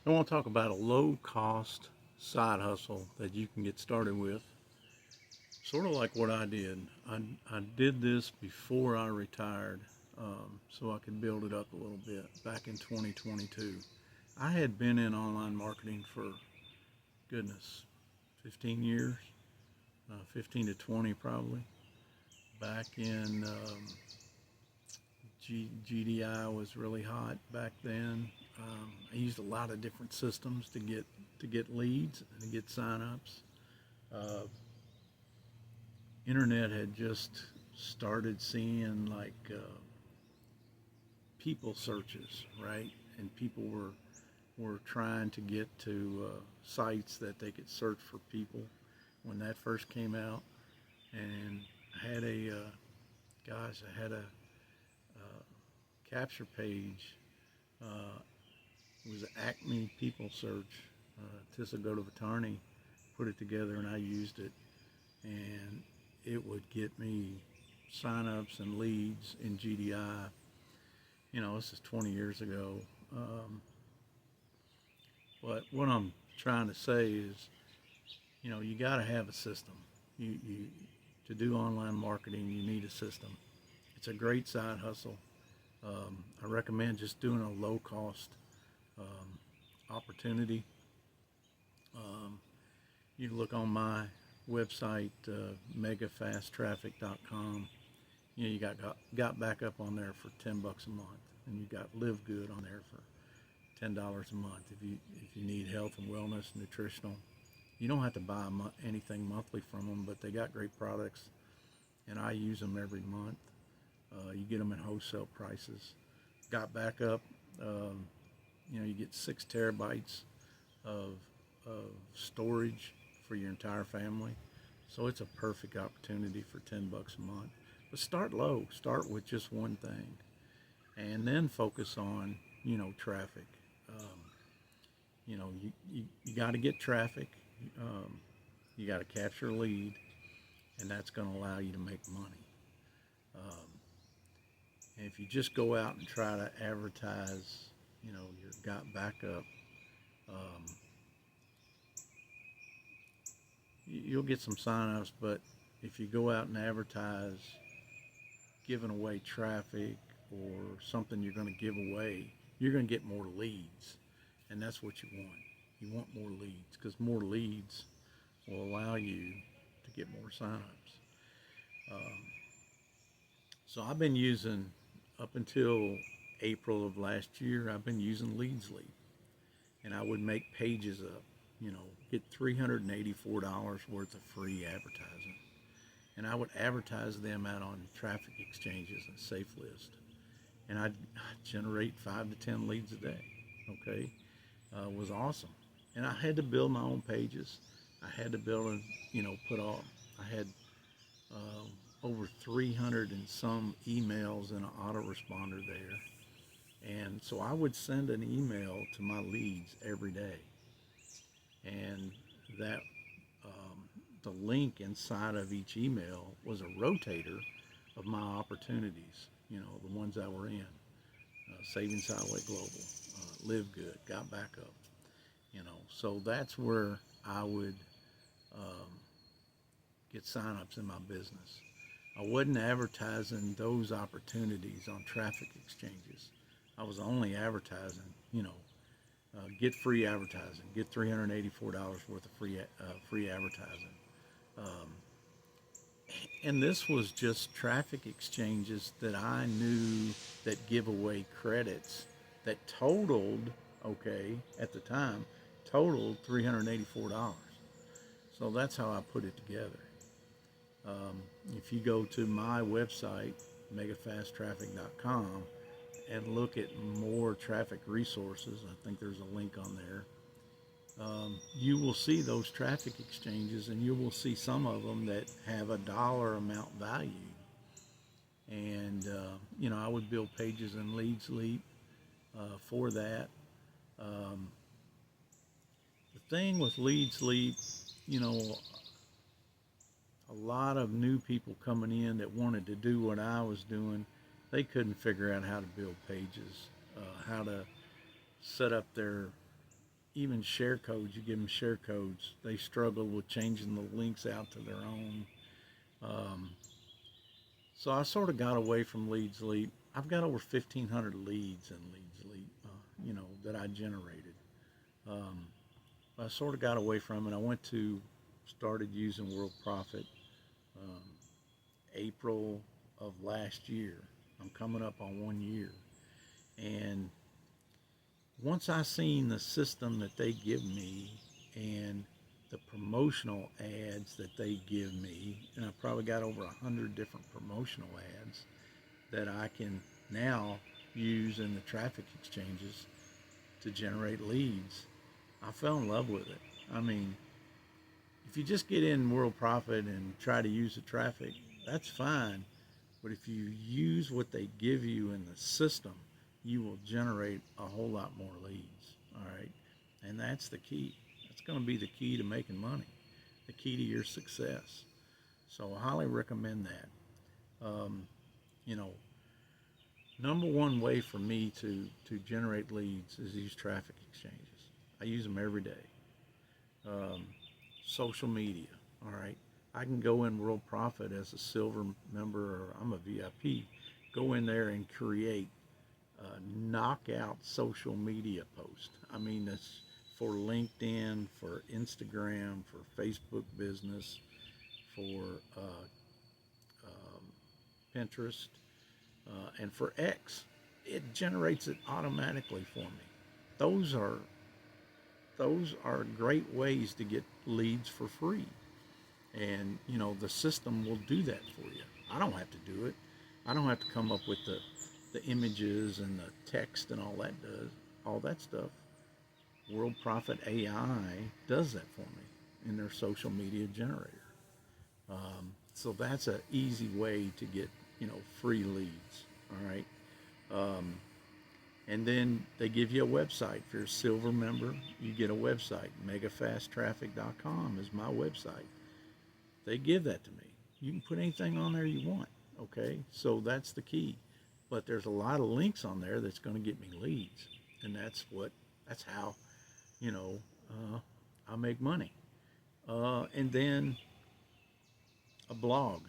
I want to talk about a low cost side hustle that you can get started with. Sort of like what I did. I did this before I retired so I could build it up a little bit back in 2022. I had been in online marketing for, goodness, 15 years, 15 to 20 probably. Back in GDI was really hot back then. I used a lot of different systems to get leads and to get signups. Uh, Internet had just started seeing like people searches, right? And people were trying to get to sites that they could search for people when that first came out. And I had a capture page. It was an Acme People Search. Tissa Gotovatani put it together, and I used it, and it would get me signups and leads in GDI. This is 20 years ago. Um, but what I'm trying to say is, you got to have a system. You to do online marketing, you need a system. It's a great side hustle. I recommend just doing a low cost um, opportunity. Um, you can look on my website, megafasttraffic.com. You got back up on there for $10 a month, and you got Live Good on there for $10 a month. If you need health and wellness, nutritional, you don't have to buy anything monthly from them, but they got great products, and I use them every month. You get them at wholesale prices. Got back up. Um, you get 6 terabytes of storage for your entire family. So it's a perfect opportunity for $10 a month. But start low. Start with just one thing, and then focus on traffic. Um, you got to get traffic. Um, you got to capture a lead, and that's going to allow you to make money. Um, and if you just go out and try to advertise, your got backup, um, you'll get some signups. But if you go out and advertise giving away traffic or something you're going to give away, you're going to get more leads, and that's what you want. You want more leads because more leads will allow you to get more signups. Um, so I've been using, up until April of last year, I've been using Leadsly, and I would make pages up, get $384 worth of free advertising. And I would advertise them out on traffic exchanges and Safelist. And I'd generate 5 to 10 leads a day. Okay, it was awesome. And I had to build my own pages. I had to build and put all. I had over 300 and some emails and an autoresponder there. And so I would send an email to my leads every day, and that the link inside of each email was a rotator of my opportunities. The ones that were in Savings Highway Global, Live Good, Got Back Up. So that's where I would um, get signups in my business. I wasn't advertising those opportunities on traffic exchanges. I was only advertising, get free advertising, get $384 worth of free advertising. Um, and this was just traffic exchanges that I knew that give away credits that totaled, okay, at the time, totaled $384. So that's how I put it together. If you go to my website, megafasttraffic.com, and look at more traffic resources, I think there's a link on there. You will see those traffic exchanges, and you will see some of them that have a dollar amount value. And I would build pages in Leadsleep for that. Um, the thing with Leadsleep, a lot of new people coming in that wanted to do what I was doing, they couldn't figure out how to build pages, how to set up their even share codes, you give them share codes, they struggle with changing the links out to their own. Um, so I sort of got away from Leads Leap. I've got over 1,500 leads in Leads Leap, that I generated. Um, I sort of got away from it. I started using WorldProfit um, April of last year. I'm coming up on 1 year. And once I seen the system that they give me and the promotional ads that they give me, and I probably got over 100 different promotional ads that I can now use in the traffic exchanges to generate leads, I fell in love with it. I mean, if you just get in WorldProfit and try to use the traffic, that's fine. But if you use what they give you in the system, you will generate a whole lot more leads. All right. And that's the key. That's going to be the key to making money, the key to your success. So I highly recommend that. You know, number one way for me to generate leads is use traffic exchanges. I use them every day. Social media. All right. I can go in WorldProfit as a silver member, or I'm a VIP. Go in there and create knockout social media post. I mean, it's for LinkedIn, for Instagram, for Facebook business, for Pinterest, and for X. It generates it automatically for me. Those are great ways to get leads for free. And the system will do that for you. I don't have to do it. I don't have to come up with the images and the text and all that stuff. WorldProfit AI does that for me in their social media generator. So that's an easy way to get free leads. All right. And then they give you a website. If you're a silver member, you get a website. megafasttraffic.com is my website. They give that to me. You can put anything on there you want. Okay, so that's the key. But there's a lot of links on there that's going to get me leads, and that's how I make money. And then a blog.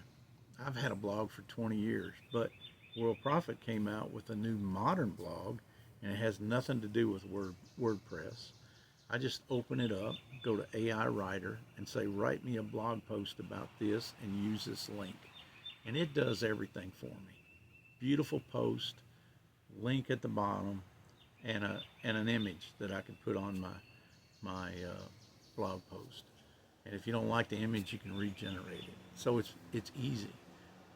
I've had a blog for 20 years, but WorldProfit came out with a new modern blog, and it has nothing to do with WordPress. I just open it up, go to AI Writer, and say, write me a blog post about this and use this link. And it does everything for me. Beautiful post, link at the bottom, and an image that I can put on my blog post. And if you don't like the image, you can regenerate it. So it's easy.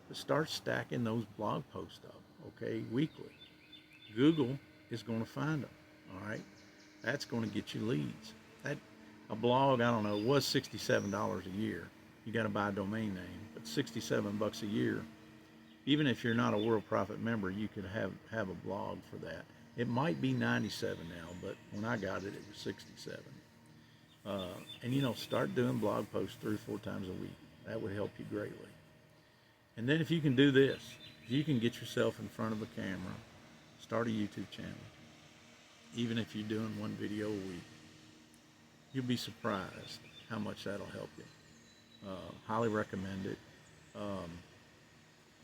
But start stacking those blog posts up, okay, weekly. Google is going to find them, all right? That's going to get you leads. A blog, I don't know, was $67 a year. You got to buy a domain name, but $67 a year. Even if you're not a WorldProfit member, you could have a blog for that. It might be $97 now, but when I got it, it was $67. And start doing blog posts 3 or 4 times a week. That would help you greatly. And then if you can do this, if you can get yourself in front of a camera, start a YouTube channel. Even if you're doing 1 video a week, you'll be surprised how much that'll help you. Highly recommend it.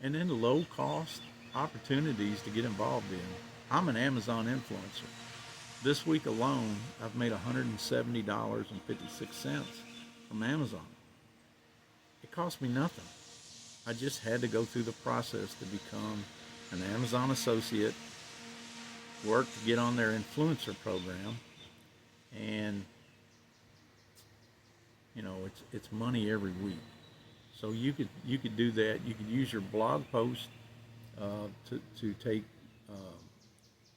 And then low cost opportunities to get involved in. I'm an Amazon influencer. This week alone, I've made $170.56 from Amazon. It cost me nothing. I just had to go through the process to become an Amazon associate, work to get on their influencer program, and it's money every week. So you could do that. You could use your blog post to take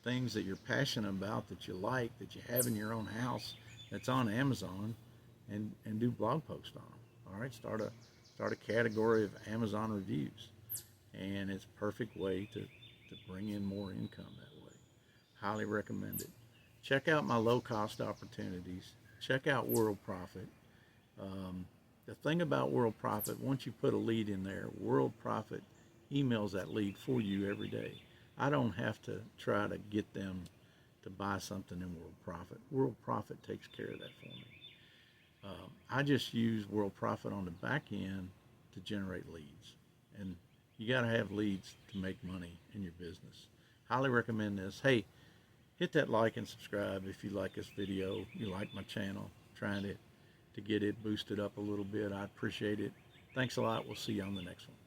things that you're passionate about, that you like, that you have in your own house, that's on Amazon, and do blog posts on them. All right, start a category of Amazon reviews, and it's a perfect way to bring in more income that way. Highly recommend it. Check out my low-cost opportunities. Check out WorldProfit. The thing about WorldProfit, once you put a lead in there, WorldProfit emails that lead for you every day. I don't have to try to get them to buy something in WorldProfit. WorldProfit takes care of that for me. I just use WorldProfit on the back end to generate leads. And you got to have leads to make money in your business. Highly recommend this. Hey, hit that like and subscribe if you like this video, you like my channel, trying to get it boosted up a little bit. I appreciate it. Thanks a lot. We'll see you on the next one.